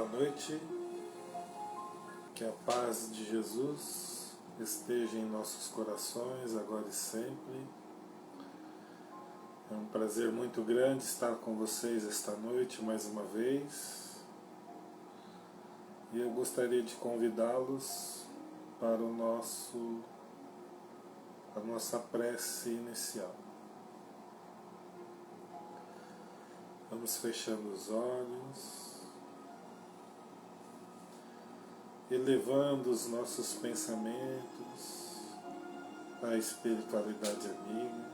Boa noite, que a paz de Jesus esteja em nossos corações agora e sempre. É um prazer muito grande estar com vocês esta noite mais uma vez. E eu gostaria de convidá-los para a nossa prece inicial. Vamos fechando os olhos, elevando os nossos pensamentos à espiritualidade amiga,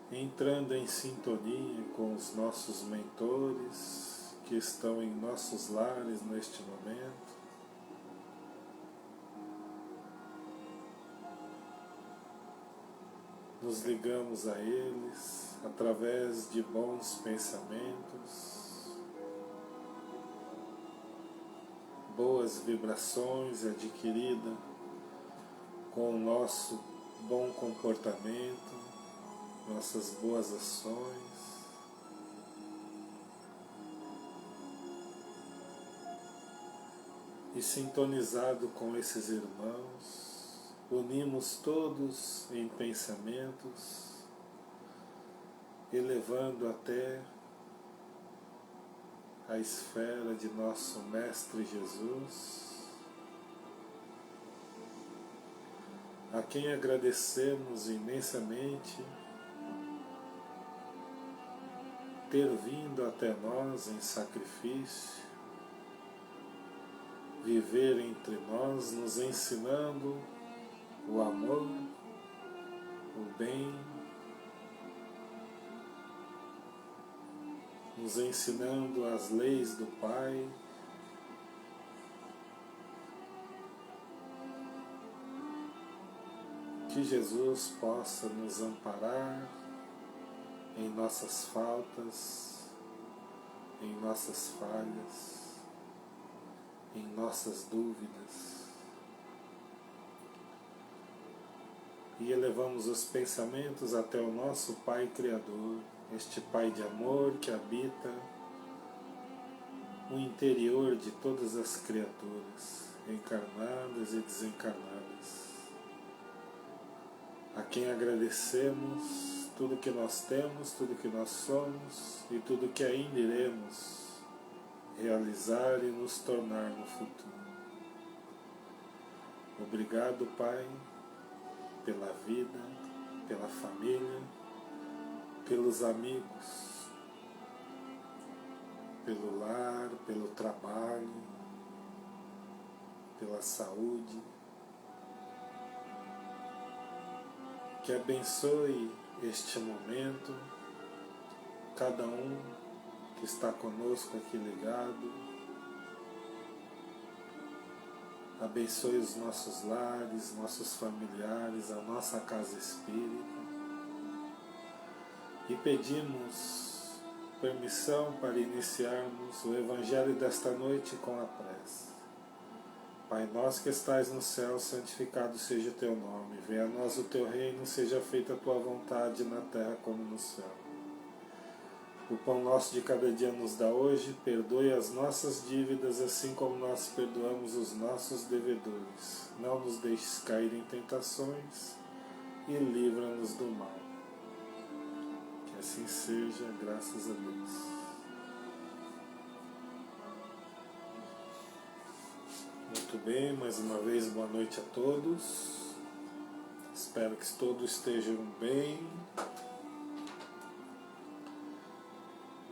entrando em sintonia com os nossos mentores que estão em nossos lares neste momento. Nos ligamos a eles através de bons pensamentos, boas vibrações adquiridas com o nosso bom comportamento, nossas boas ações. E sintonizado com esses irmãos, unimos todos em pensamentos, elevando até a esfera de nosso Mestre Jesus, a quem agradecemos imensamente ter vindo até nós em sacrifício, viver entre nós, nos ensinando o amor, o bem, nos ensinando as leis do Pai, que Jesus possa nos amparar em nossas faltas, em nossas falhas, em nossas dúvidas. E elevamos os pensamentos até o nosso Pai Criador, este Pai de amor que habita o interior de todas as criaturas, encarnadas e desencarnadas, a quem agradecemos tudo que nós temos, tudo que nós somos e tudo que ainda iremos realizar e nos tornar no futuro. Obrigado, Pai, pela vida, pela família, pelos amigos, pelo lar, pelo trabalho, pela saúde. Que abençoe este momento, cada um que está conosco aqui ligado. Abençoe os nossos lares, nossos familiares, a nossa casa espírita. E pedimos permissão para iniciarmos o Evangelho desta noite com a prece. Pai nosso que estais no céu, santificado seja o teu nome. Venha a nós o teu reino, seja feita a tua vontade na terra como no céu. O pão nosso de cada dia nos dá hoje, perdoe as nossas dívidas, assim como nós perdoamos os nossos devedores. Não nos deixes cair em tentações e livra-nos do mal. Que assim seja, graças a Deus. Muito bem, mais uma vez boa noite a todos. Espero que todos estejam bem.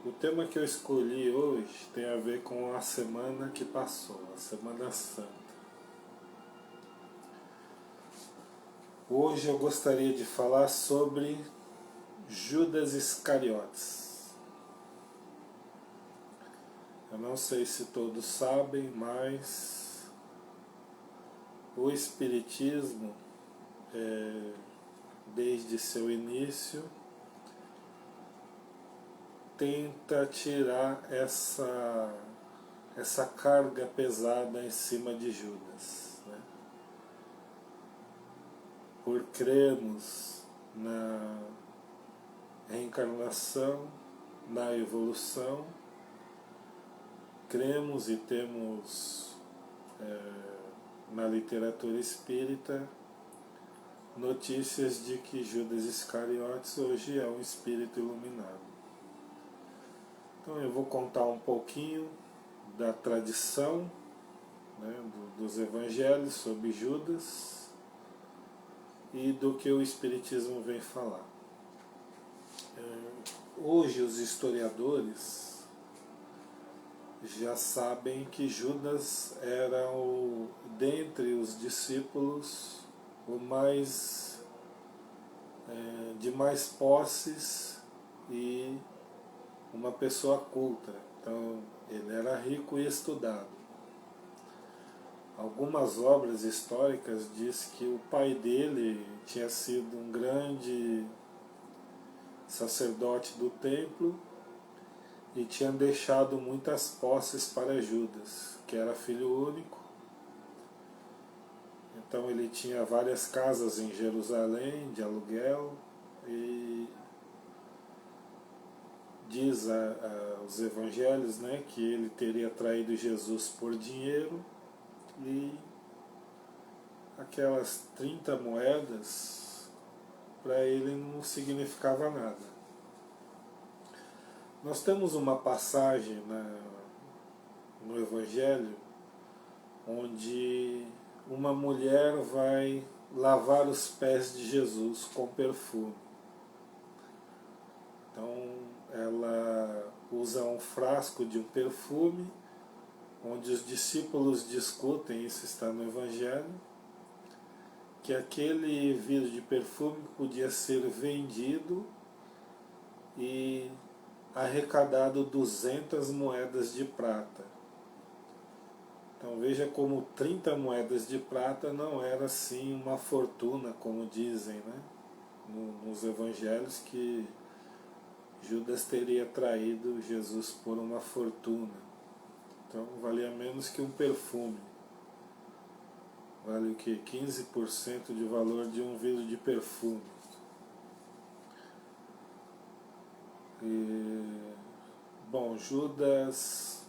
O tema que eu escolhi hoje tem a ver com a semana que passou, a Semana Santa. Hoje eu gostaria de falar sobre Judas Iscariotes. Eu não sei se todos sabem, mas o Espiritismo, desde seu início, tenta tirar essa carga pesada em cima de Judas, né? Por crermos na reencarnação, na evolução, cremos e temos na literatura espírita notícias de que Judas Iscariotes hoje é um espírito iluminado. Então eu vou contar um pouquinho da tradição, né, dos evangelhos sobre Judas e do que o Espiritismo vem falar. Hoje os historiadores já sabem que Judas era, dentre os discípulos, o mais de mais posses e uma pessoa culta. Então ele era rico e estudado. Algumas obras históricas diz que o pai dele tinha sido um grande sacerdote do templo e tinha deixado muitas posses para Judas, que era filho único. Então ele tinha várias casas em Jerusalém de aluguel e diz os evangelhos, né, que ele teria traído Jesus por dinheiro e aquelas 30 moedas para ele não significava nada. Nós temos uma passagem no Evangelho onde uma mulher vai lavar os pés de Jesus com perfume. Então ela usa um frasco de um perfume, onde os discípulos discutem, isso está no Evangelho, que aquele vidro de perfume podia ser vendido e arrecadado 200 moedas de prata. Então veja como 30 moedas de prata não era assim uma fortuna, como dizem, né, nos evangelhos, que Judas teria traído Jesus por uma fortuna. Então valia menos que um perfume. Vale o que? 15% de valor de um vidro de perfume. Bom, Judas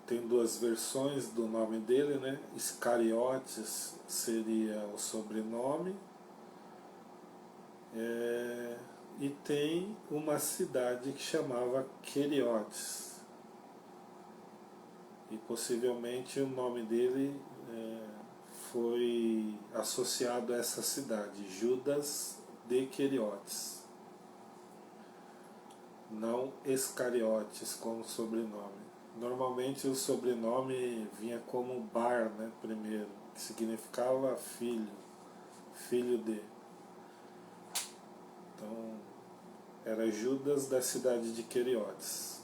tem duas versões do nome dele, né? Iscariotes seria o sobrenome, e tem uma cidade que chamava Queriotes, e possivelmente o nome dele foi associado a essa cidade, Judas de Queriotes, não Iscariotes como sobrenome. Normalmente o sobrenome vinha como Bar, né, primeiro, que significava filho, filho de. Então era Judas da cidade de Queriotes.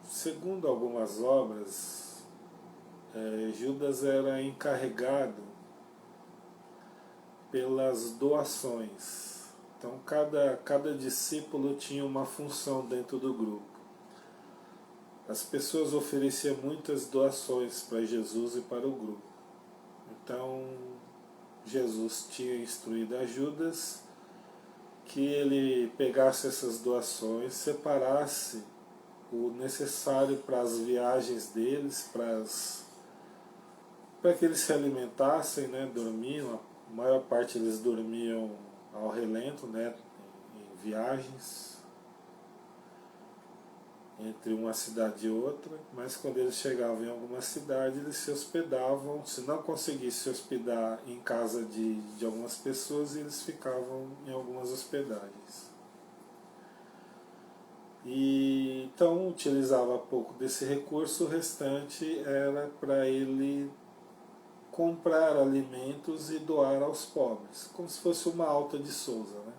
Segundo algumas obras, Judas era encarregado pelas doações. Então cada discípulo tinha uma função dentro do grupo. As pessoas ofereciam muitas doações para Jesus e para o grupo. Então Jesus tinha instruído a Judas que ele pegasse essas doações, separasse o necessário para as viagens deles, para que eles se alimentassem, né, dormiam. A maior parte eles dormiam ao relento, né, em viagens entre uma cidade e outra, mas quando eles chegavam em alguma cidade eles se hospedavam. Se não conseguissem se hospedar em casa de algumas pessoas, eles ficavam em algumas hospedagens. E então utilizava pouco desse recurso, o restante era para ele comprar alimentos e doar aos pobres, como se fosse uma Alta de Souza, né?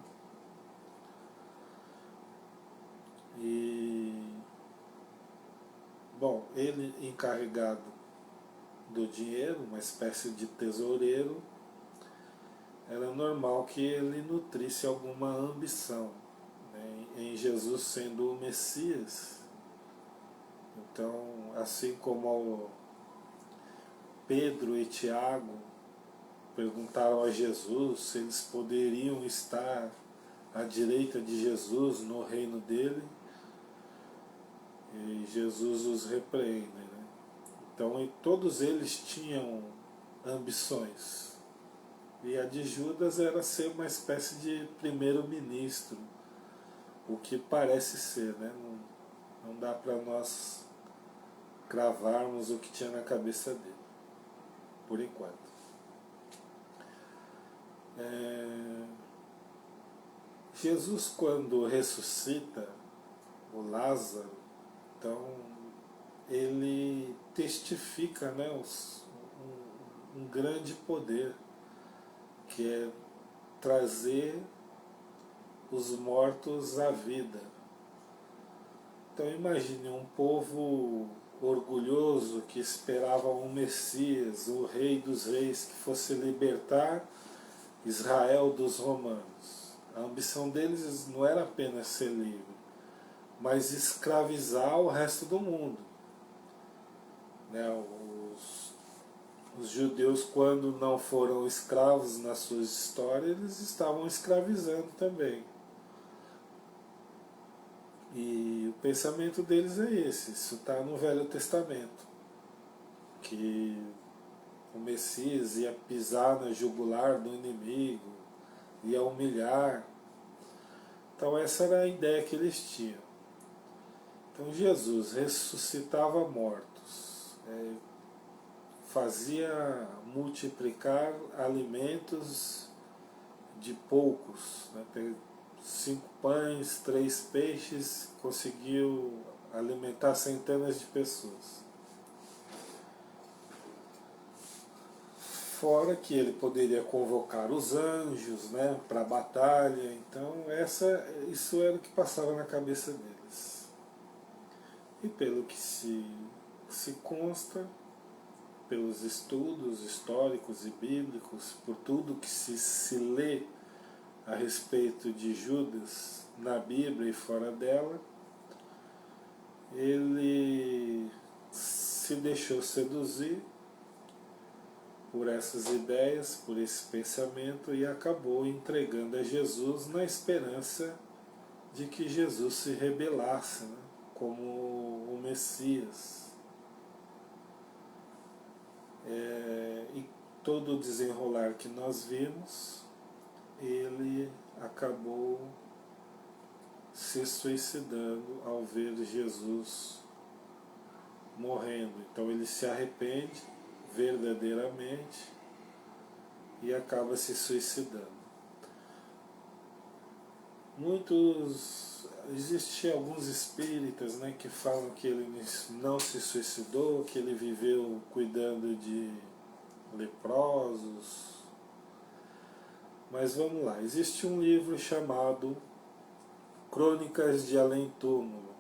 Bom, ele encarregado do dinheiro, uma espécie de tesoureiro, era normal que ele nutrisse alguma ambição, né, em Jesus sendo o Messias. Então, assim como Pedro e Tiago perguntaram a Jesus se eles poderiam estar à direita de Jesus no reino dele, e Jesus os repreende, né? Então, todos eles tinham ambições. E a de Judas era ser uma espécie de primeiro-ministro, o que parece ser, né? Não dá para nós cravarmos o que tinha na cabeça dele, por enquanto. Jesus, quando ressuscita o Lázaro, então ele testifica, né, um grande poder, que é trazer os mortos à vida. Então imagine um povo orgulhoso que esperava um Messias, o Rei dos Reis, que fosse libertar Israel dos romanos. A ambição deles não era apenas ser livre, mas escravizar o resto do mundo. Né? Os judeus, quando não foram escravos nas suas histórias, eles estavam escravizando também. E o pensamento deles é esse, isso está no Velho Testamento, que o Messias ia pisar na jugular do inimigo, ia humilhar. Então essa era a ideia que eles tinham. Então Jesus ressuscitava mortos, fazia multiplicar alimentos de poucos, né? 5 pães, 3 peixes, conseguiu alimentar centenas de pessoas. Fora que ele poderia convocar os anjos, né, para a batalha. Então isso era o que passava na cabeça deles. E pelo que se consta, pelos estudos históricos e bíblicos, por tudo que se lê a respeito de Judas na Bíblia e fora dela, ele se deixou seduzir por essas ideias, por esse pensamento, e acabou entregando a Jesus na esperança de que Jesus se rebelasse, né, como o Messias. E todo o desenrolar que nós vimos, ele acabou se suicidando ao ver Jesus morrendo. Então ele se arrepende verdadeiramente e acaba se suicidando. Existem alguns espíritas, né, que falam que ele não se suicidou, que ele viveu cuidando de leprosos. Mas vamos lá, existe um livro chamado Crônicas de Além-Túmulo.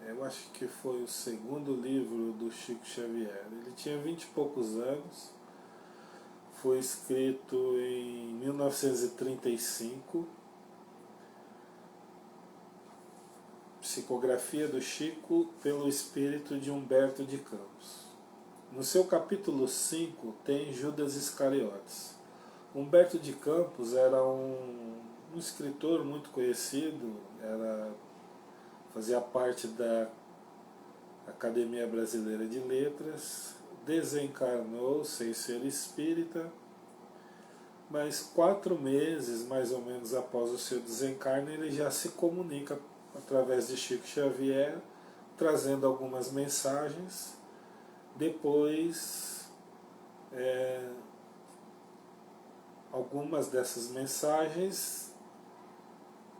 Eu acho que foi o segundo livro do Chico Xavier. Ele tinha 20 e poucos anos, foi escrito em 1935, psicografia do Chico pelo espírito de Humberto de Campos. No seu capítulo 5 tem Judas Iscariotes. Humberto de Campos era um escritor muito conhecido, fazia parte da Academia Brasileira de Letras, desencarnou sem ser espírita, mas 4 meses mais ou menos após o seu desencarne ele já se comunica através de Chico Xavier, trazendo algumas mensagens. Depois, algumas dessas mensagens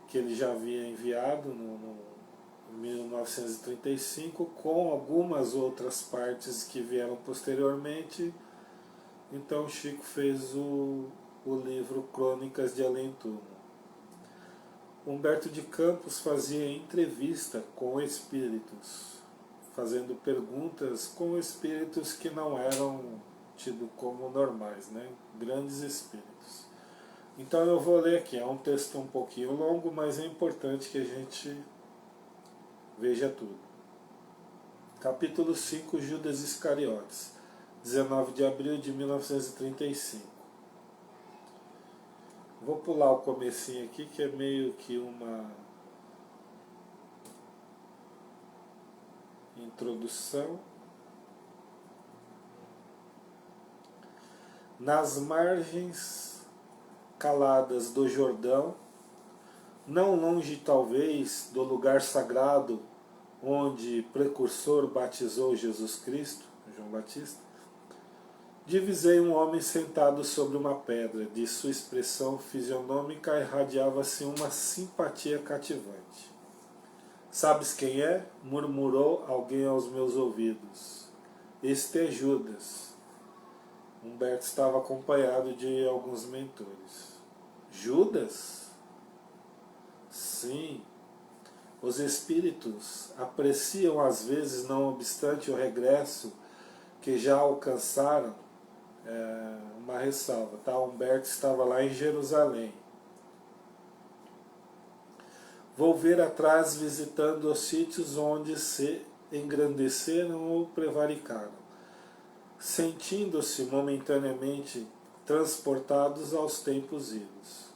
que ele já havia enviado em 1935, com algumas outras partes que vieram posteriormente. Então Chico fez o livro Crônicas de Além-Túmulo. Humberto de Campos fazia entrevista com espíritos, fazendo perguntas com espíritos que não eram tidos como normais, né? Grandes espíritos. Então eu vou ler aqui, é um texto um pouquinho longo, mas é importante que a gente veja tudo. Capítulo 5, Judas Iscariotes, 19 de abril de 1935. Vou pular o comecinho aqui, que é meio que introdução. Nas margens caladas do Jordão, não longe talvez do lugar sagrado onde precursor batizou Jesus Cristo, João Batista, divisei um homem sentado sobre uma pedra. De sua expressão fisionômica irradiava-se uma simpatia cativante. Sabes quem é? Murmurou alguém aos meus ouvidos. Este é Judas. Humberto estava acompanhado de alguns mentores. Judas? Sim. Os espíritos apreciam às vezes, não obstante o regresso que já alcançaram, uma ressalva, tá? Humberto estava lá em Jerusalém. Vou ver atrás visitando os sítios onde se engrandeceram ou prevaricaram, sentindo-se momentaneamente transportados aos tempos idos.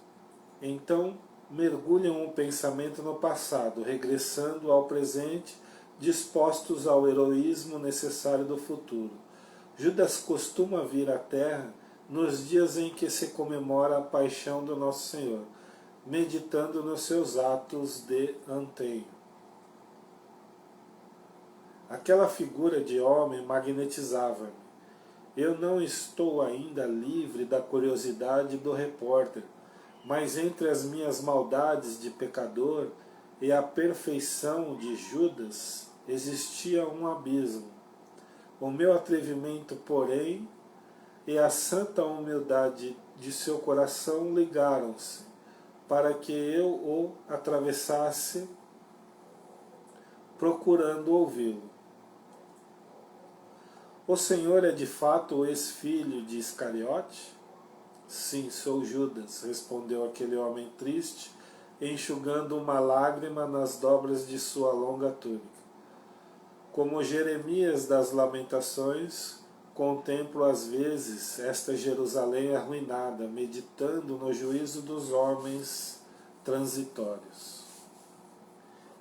Então mergulham o pensamento no passado, regressando ao presente, dispostos ao heroísmo necessário do futuro. Judas costuma vir à Terra nos dias em que se comemora a paixão do Nosso Senhor, meditando nos seus atos de anteio. Aquela figura de homem magnetizava-me. Eu não estou ainda livre da curiosidade do repórter, mas entre as minhas maldades de pecador e a perfeição de Judas existia um abismo. O meu atrevimento, porém, e a santa humildade de seu coração ligaram-se para que eu o atravessasse procurando ouvi-lo. O Senhor é de fato o ex-filho de Iscariote? Sim, sou Judas, respondeu aquele homem triste, enxugando uma lágrima nas dobras de sua longa túnica. Como Jeremias das Lamentações, contemplo às vezes esta Jerusalém arruinada, meditando no juízo dos homens transitórios.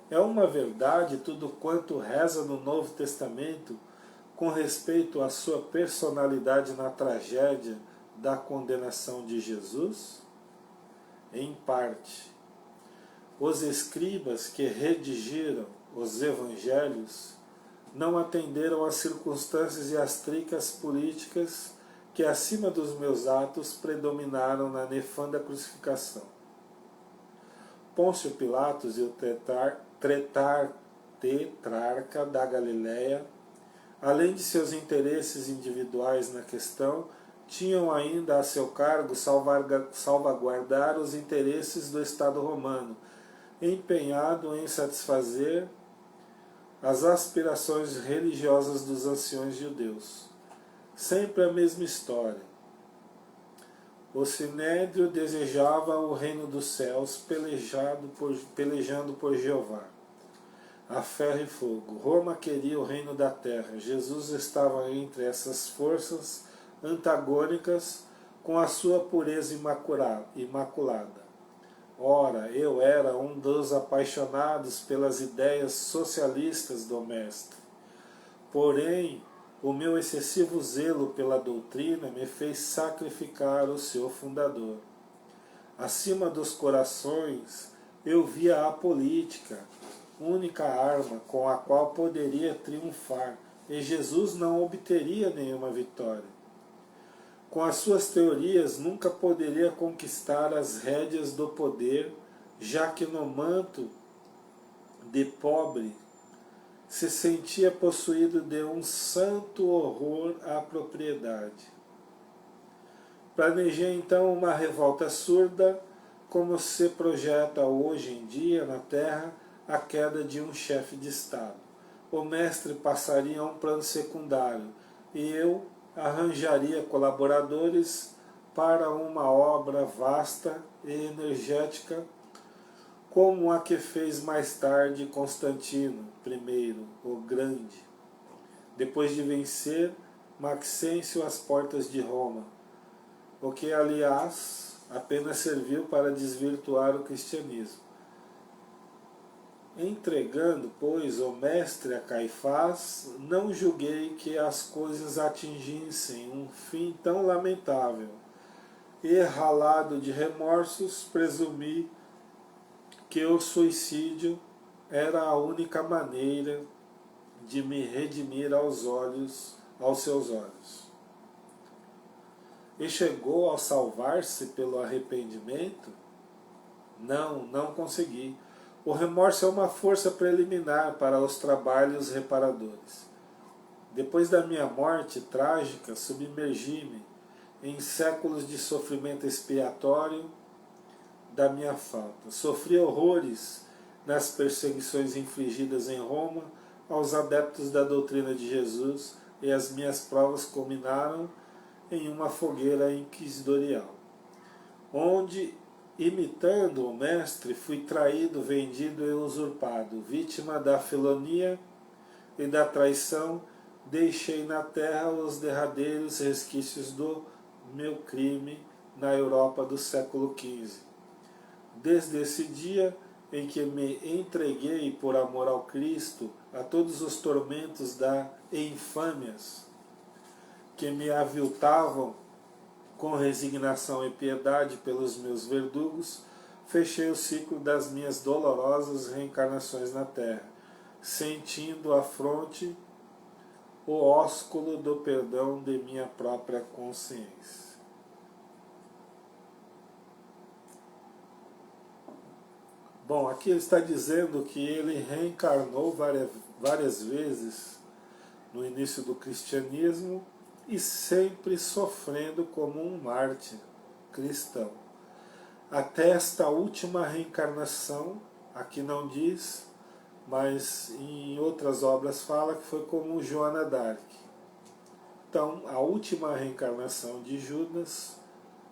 É uma verdade tudo quanto reza no Novo Testamento com respeito à sua personalidade na tragédia da condenação de Jesus? Em parte. Os escribas que redigiram os evangelhos não atenderam às circunstâncias e às tricas políticas que acima dos meus atos predominaram na nefanda crucificação. Pôncio Pilatos e o tetrarca da Galileia, além de seus interesses individuais na questão, tinham ainda a seu cargo salvaguardar os interesses do Estado romano, empenhado em satisfazer as aspirações religiosas dos anciões judeus. Sempre a mesma história. O Sinédrio desejava o reino dos céus, pelejando por Jeová, a ferro e fogo. Roma queria o reino da terra. Jesus estava entre essas forças antagônicas com a sua pureza imaculada. Ora, eu era um dos apaixonados pelas ideias socialistas do Mestre. Porém, o meu excessivo zelo pela doutrina me fez sacrificar o seu fundador. Acima dos corações, eu via a política, única arma com a qual poderia triunfar, e Jesus não obteria nenhuma vitória. Com as suas teorias nunca poderia conquistar as rédeas do poder, já que no manto de pobre se sentia possuído de um santo horror à propriedade. Planejei então uma revolta surda, como se projeta hoje em dia na Terra a queda de um chefe de Estado. O mestre passaria a um plano secundário e eu arranjaria colaboradores para uma obra vasta e energética, como a que fez mais tarde Constantino I, o Grande, depois de vencer Maxêncio às portas de Roma, o que, aliás, apenas serviu para desvirtuar o cristianismo. Entregando, pois, o mestre a Caifás, não julguei que as coisas atingissem um fim tão lamentável, e, ralado de remorsos, presumi que o suicídio era a única maneira de me redimir aos seus olhos. E chegou ao salvar-se pelo arrependimento? Não, não consegui. O remorso é uma força preliminar para os trabalhos reparadores. Depois da minha morte trágica, submergi-me em séculos de sofrimento expiatório da minha falta. Sofri horrores nas perseguições infligidas em Roma aos adeptos da doutrina de Jesus, e as minhas provas culminaram em uma fogueira inquisitorial, onde, imitando o mestre, fui traído, vendido e usurpado. Vítima da filonia e da traição, deixei na terra os derradeiros resquícios do meu crime na Europa do século XV. Desde esse dia em que me entreguei por amor ao Cristo a todos os tormentos da infâmias que me aviltavam com resignação e piedade pelos meus verdugos, fechei o ciclo das minhas dolorosas reencarnações na terra, sentindo à fronte o ósculo do perdão de minha própria consciência. Bom, aqui ele está dizendo que ele reencarnou várias vezes no início do cristianismo e sempre sofrendo como um mártir cristão. Até esta última reencarnação, aqui não diz, mas em outras obras fala que foi como Joana d'Arc. Então, a última reencarnação de Judas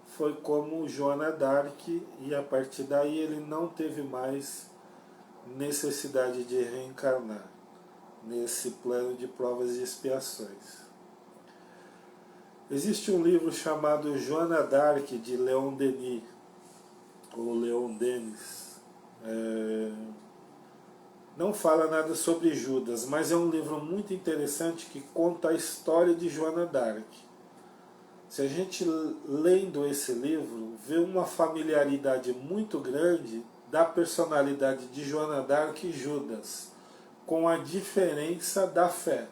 foi como Joana d'Arc, e a partir daí ele não teve mais necessidade de reencarnar nesse plano de provas e expiações. Existe um livro chamado Joana d'Arc, de Leon Denis, ou Leon Denis. Não fala nada sobre Judas, mas é um livro muito interessante que conta a história de Joana d'Arc. Se a gente, lendo esse livro, vê uma familiaridade muito grande da personalidade de Joana d'Arc e Judas, com a diferença da fé.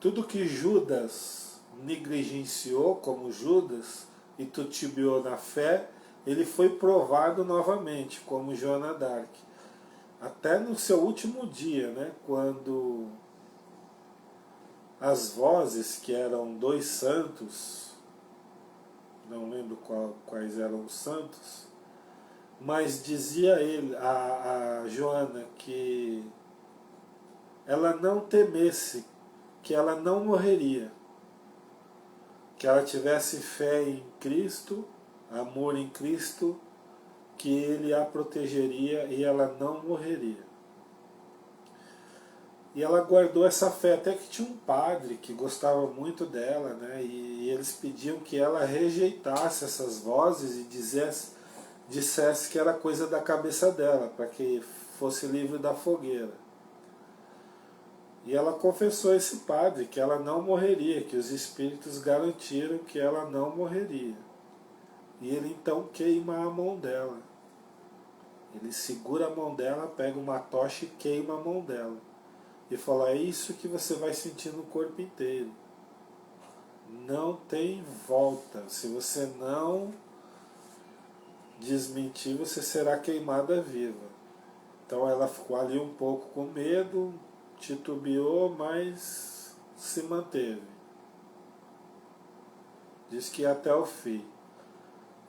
Tudo que Judas negligenciou como Judas e titubeou na fé, ele foi provado novamente como Joana d'Arc. Até no seu último dia, né, quando as vozes, que eram dois santos, não lembro quais eram os santos, mas dizia ele, a Joana, que ela não temesse, que ela não morreria, que ela tivesse fé em Cristo, amor em Cristo, que ele a protegeria e ela não morreria. E ela guardou essa fé, até que tinha um padre que gostava muito dela, né? E eles pediam que ela rejeitasse essas vozes e dissesse que era coisa da cabeça dela, para que fosse livre da fogueira. E ela confessou a esse padre que ela não morreria, que os espíritos garantiram que ela não morreria. E ele então queima a mão dela. Ele segura a mão dela, pega uma tocha e queima a mão dela. E fala: é isso que você vai sentir no corpo inteiro. Não tem volta. Se você não desmentir, você será queimada viva. Então ela ficou ali um pouco com medo, titubeou, mas se manteve. Diz que ia até o fim.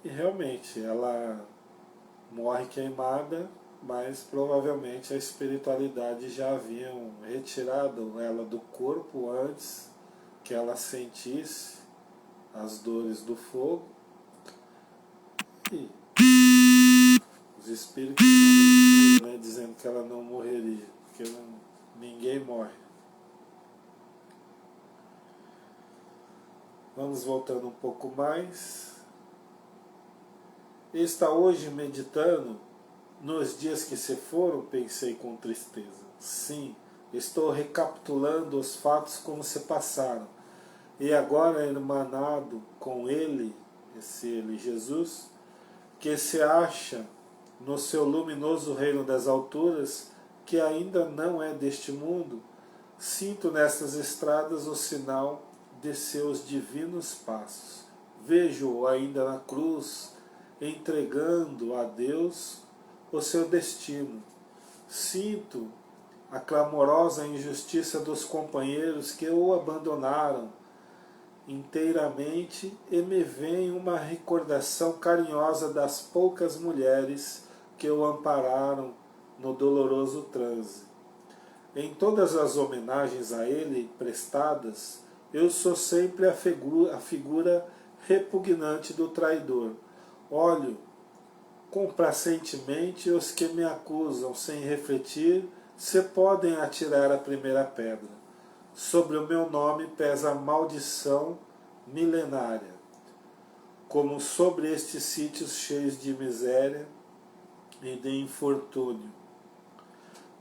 E realmente ela morre queimada, mas provavelmente a espiritualidade já haviam retirado ela do corpo antes que ela sentisse as dores do fogo. E os espíritos não mentiram, né, dizendo que ela não morreria, porque ninguém morre. Vamos voltando um pouco mais. Ele está hoje meditando nos dias que se foram, pensei com tristeza. Sim, estou recapitulando os fatos como se passaram. E agora, irmanado com ele, esse ele Jesus, que se acha no seu luminoso reino das alturas, que ainda não é deste mundo, sinto nestas estradas o sinal de seus divinos passos. Vejo-o ainda na cruz, entregando a Deus o seu destino. Sinto a clamorosa injustiça dos companheiros que o abandonaram inteiramente e me vem uma recordação carinhosa das poucas mulheres que o ampararam no doloroso transe. Em todas as homenagens a ele prestadas, eu sou sempre a figura repugnante do traidor. Olho complacentemente os que me acusam sem refletir se podem atirar a primeira pedra. Sobre o meu nome pesa a maldição milenária, como sobre estes sítios cheios de miséria e de infortúnio.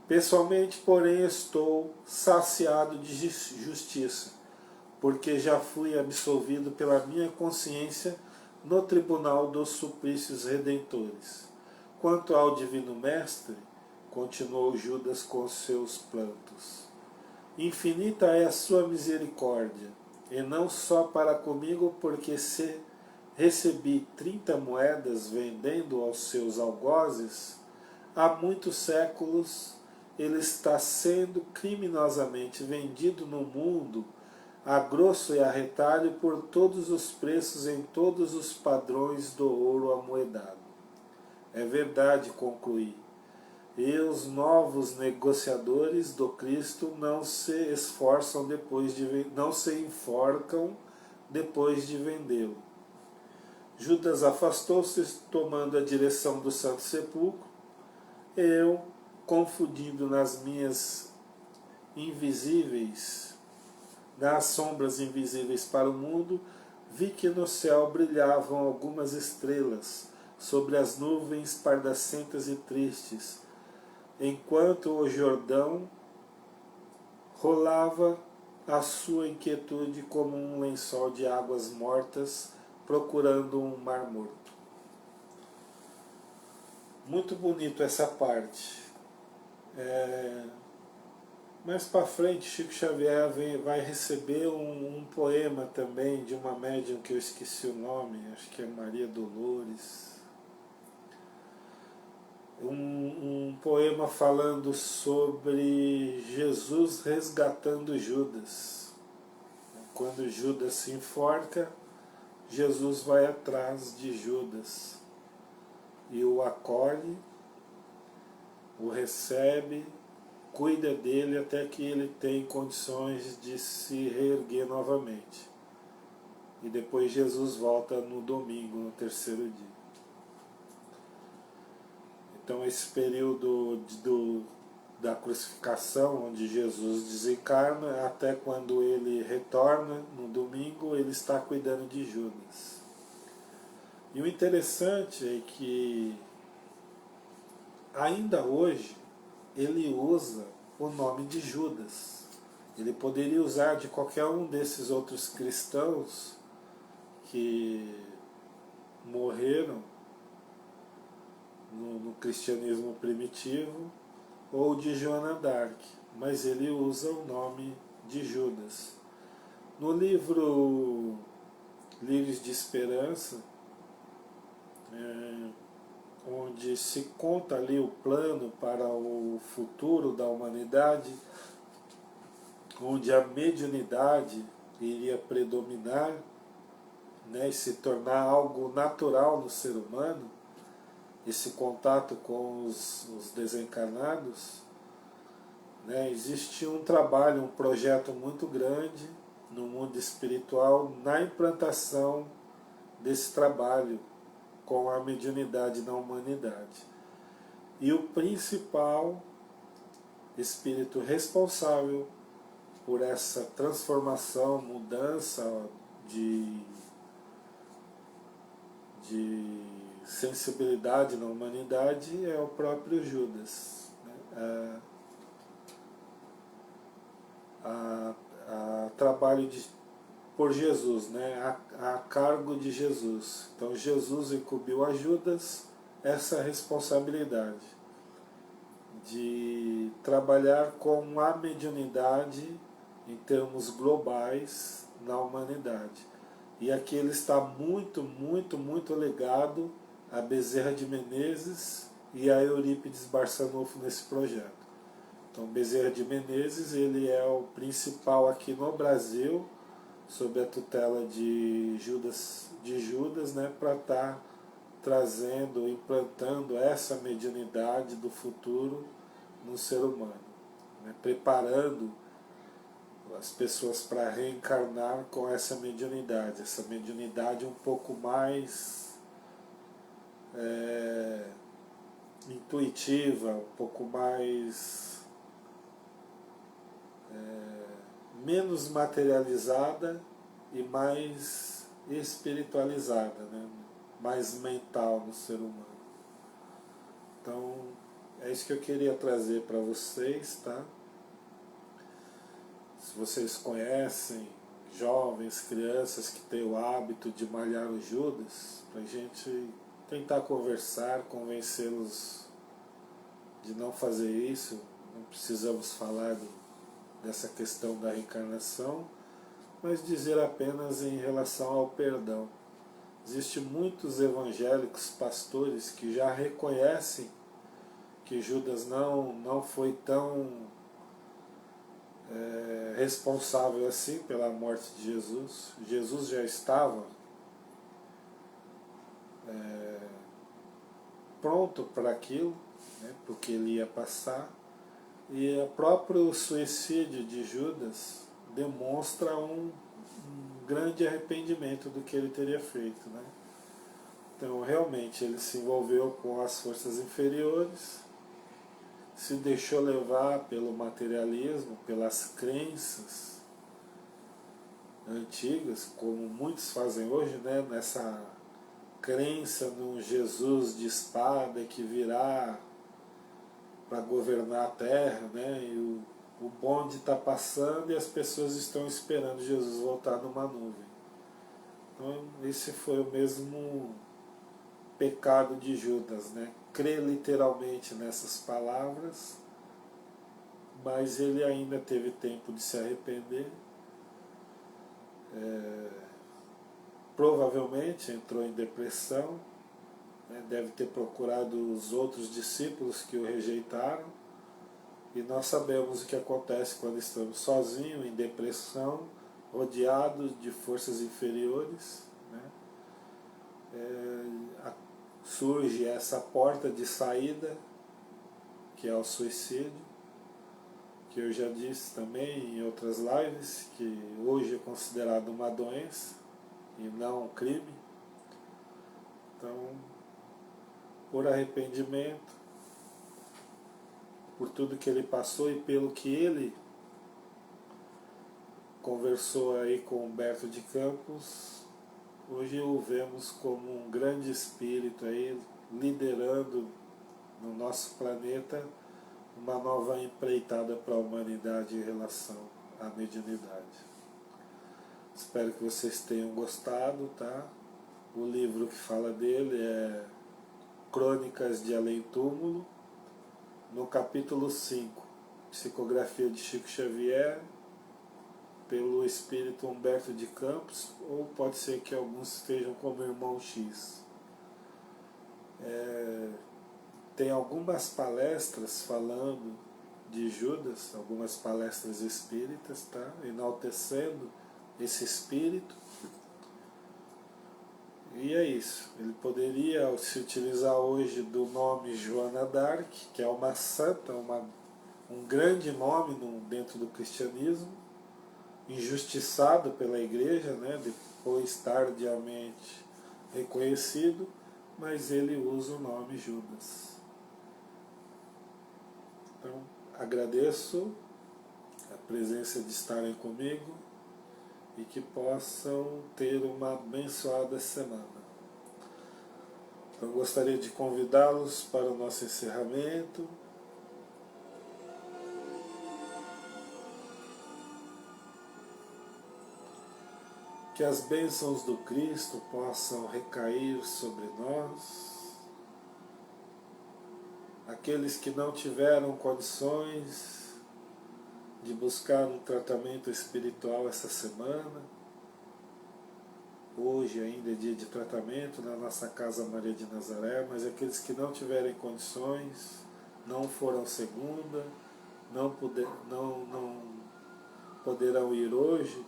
Pessoalmente, porém, estou saciado de justiça, porque já fui absolvido pela minha consciência no tribunal dos suplícios redentores. Quanto ao Divino Mestre, continuou Judas com seus plantos, infinita é a sua misericórdia, e não só para comigo, porque se recebi 30 moedas vendendo aos seus algozes, há muitos séculos ele está sendo criminosamente vendido no mundo a grosso e a retalho por todos os preços em todos os padrões do ouro amoedado. É verdade, concluí, e os novos negociadores do Cristo não se esforçam não se enforcam depois de vendê-lo. Judas afastou-se, tomando a direção do Santo Sepulcro. Eu, confundindo nas sombras invisíveis para o mundo, vi que no céu brilhavam algumas estrelas sobre as nuvens pardacentas e tristes, enquanto o Jordão rolava a sua inquietude como um lençol de águas mortas procurando um mar morto. Muito bonito essa parte. Mais para frente, Chico Xavier vai receber um poema também de uma médium que eu esqueci o nome, acho que é Maria Dolores. Um poema falando sobre Jesus resgatando Judas. Quando Judas se enforca, Jesus vai atrás de Judas e o acolhe, o recebe, cuida dele até que ele tem condições de se reerguer novamente. E depois Jesus volta no domingo, no terceiro dia. Então esse período da crucificação, onde Jesus desencarna, até quando ele retorna no domingo, ele está cuidando de Judas. E o interessante é que ainda hoje ele usa o nome de Judas. Ele poderia usar de qualquer um desses outros cristãos que morreram no cristianismo primitivo, ou de Joana d'Arc, mas ele usa o nome de Judas. No livro Livros de Esperança, onde se conta ali o plano para o futuro da humanidade, onde a mediunidade iria predominar, né, e se tornar algo natural no ser humano, esse contato com os desencarnados, né, existe um trabalho, um projeto muito grande no mundo espiritual na implantação desse trabalho com a mediunidade na humanidade. E o principal espírito responsável por essa transformação, mudança de sensibilidade na humanidade é o próprio Judas, né? Trabalho por Jesus, né? A cargo de Jesus. Então Jesus incumbiu a Judas essa responsabilidade de trabalhar com a mediunidade em termos globais na humanidade. E aqui ele está muito, muito, muito ligado a Bezerra de Menezes e a Eurípides Barçanufo nesse projeto. Então Bezerra de Menezes, ele é o principal aqui no Brasil, sob a tutela de Judas, né, para estar trazendo, implantando essa mediunidade do futuro no ser humano, né, preparando as pessoas para reencarnar com essa mediunidade um pouco mais intuitiva, um pouco mais menos materializada e mais espiritualizada, né? Mais mental no ser humano. Então é isso que eu queria trazer para vocês, tá? Se vocês conhecem jovens, crianças que têm o hábito de malhar o Judas, para a gente tentar conversar, convencê-los de não fazer isso. Não precisamos falar dessa questão da reencarnação, mas dizer apenas em relação ao perdão. Existem muitos evangélicos, pastores, que já reconhecem que Judas não foi tão responsável assim pela morte de Jesus. Jesus já estava pronto para aquilo, né, porque ele ia passar, e o próprio suicídio de Judas demonstra um grande arrependimento do que ele teria feito, né? Então realmente ele se envolveu com as forças inferiores, se deixou levar pelo materialismo, pelas crenças antigas, como muitos fazem hoje, né? Nessa crença num Jesus de espada que virá para governar a terra, né? E o bonde está passando e as pessoas estão esperando Jesus voltar numa nuvem. Então esse foi o mesmo pecado de Judas, né? Crer literalmente nessas palavras, mas ele ainda teve tempo de se arrepender. Provavelmente entrou em depressão, né? Deve ter procurado os outros discípulos que o rejeitaram, e nós sabemos o que acontece quando estamos sozinhos, em depressão, rodeados de forças inferiores, né? Surge essa porta de saída, que é o suicídio, que eu já disse também em outras lives, que hoje é considerado uma doença e não um crime. Então, por arrependimento, por tudo que ele passou e pelo que ele conversou aí com Humberto de Campos, hoje o vemos como um grande espírito aí, liderando no nosso planeta uma nova empreitada para a humanidade em relação à mediunidade. Espero que vocês tenham gostado, tá? O livro que fala dele é Crônicas de Além Túmulo, no capítulo 5, Psicografia de Chico Xavier, pelo espírito Humberto de Campos, ou pode ser que alguns estejam como Irmão X. Tem algumas palestras falando de Judas, algumas palestras espíritas, tá? Enaltecendo esse espírito. E é isso. Ele poderia se utilizar hoje do nome Joana d'Arc, que é uma santa, um grande nome dentro do cristianismo, injustiçado pela igreja, né? Depois tardiamente reconhecido, mas ele usa o nome Judas. Então, agradeço a presença de estarem comigo e que possam ter uma abençoada semana. Eu gostaria de convidá-los para o nosso encerramento. Que as bênçãos do Cristo possam recair sobre nós. Aqueles que não tiveram condições de buscar um tratamento espiritual essa semana, hoje ainda é dia de tratamento na nossa Casa Maria de Nazaré, mas aqueles que não tiverem condições, não foram segunda, não poderão ir hoje,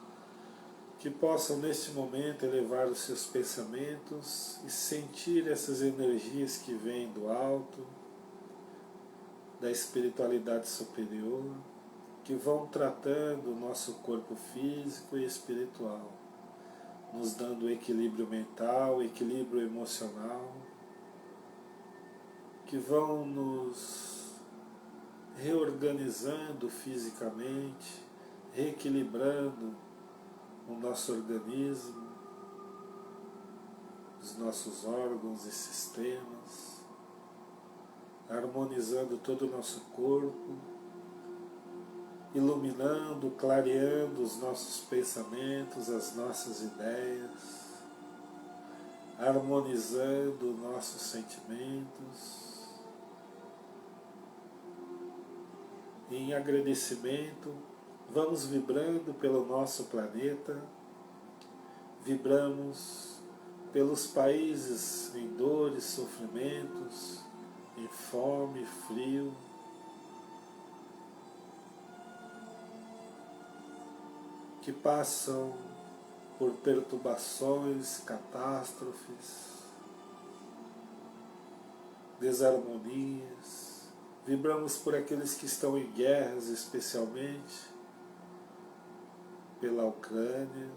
que possam neste momento elevar os seus pensamentos e sentir essas energias que vêm do alto, da espiritualidade superior, que vão tratando o nosso corpo físico e espiritual, nos dando equilíbrio mental, equilíbrio emocional, que vão nos reorganizando fisicamente, reequilibrando o nosso organismo, os nossos órgãos e sistemas, harmonizando todo o nosso corpo, iluminando, clareando os nossos pensamentos, as nossas ideias, harmonizando nossos sentimentos. E em agradecimento, vamos vibrando pelo nosso planeta, vibramos pelos países em dores, sofrimentos, em fome, frio, que passam por perturbações, catástrofes, desarmonias. Vibramos por aqueles que estão em guerras, especialmente pela Ucrânia,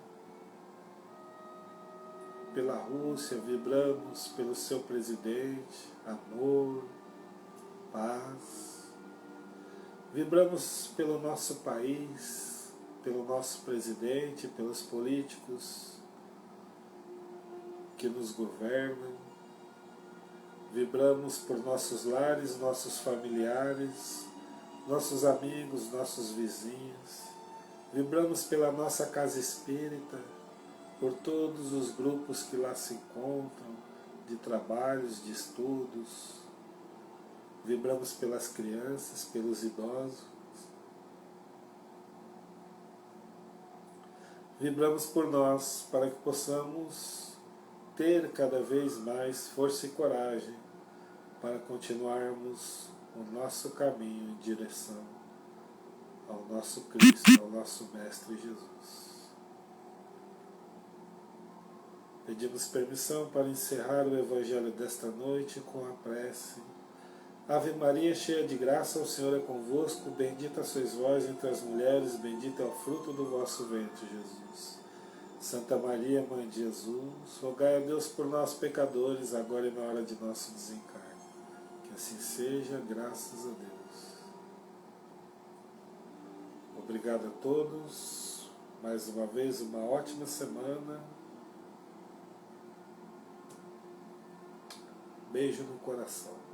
pela Rússia. Vibramos pelo seu presidente, amor, paz. Vibramos pelo nosso país, pelo nosso presidente, pelos políticos que nos governam. Vibramos por nossos lares, nossos familiares, nossos amigos, nossos vizinhos. Vibramos pela nossa casa espírita, por todos os grupos que lá se encontram, de trabalhos, de estudos. Vibramos pelas crianças, pelos idosos. Vibramos por nós, para que possamos ter cada vez mais força e coragem para continuarmos o nosso caminho em direção ao nosso Cristo, ao nosso Mestre Jesus. Pedimos permissão para encerrar o Evangelho desta noite com a prece. Ave Maria, cheia de graça, o Senhor é convosco, bendita sois vós entre as mulheres, bendito é o fruto do vosso ventre, Jesus. Santa Maria, Mãe de Jesus, rogai a Deus por nós pecadores, agora e na hora de nosso desencarne. Que assim seja, graças a Deus. Obrigado a todos, mais uma vez uma ótima semana. Beijo no coração.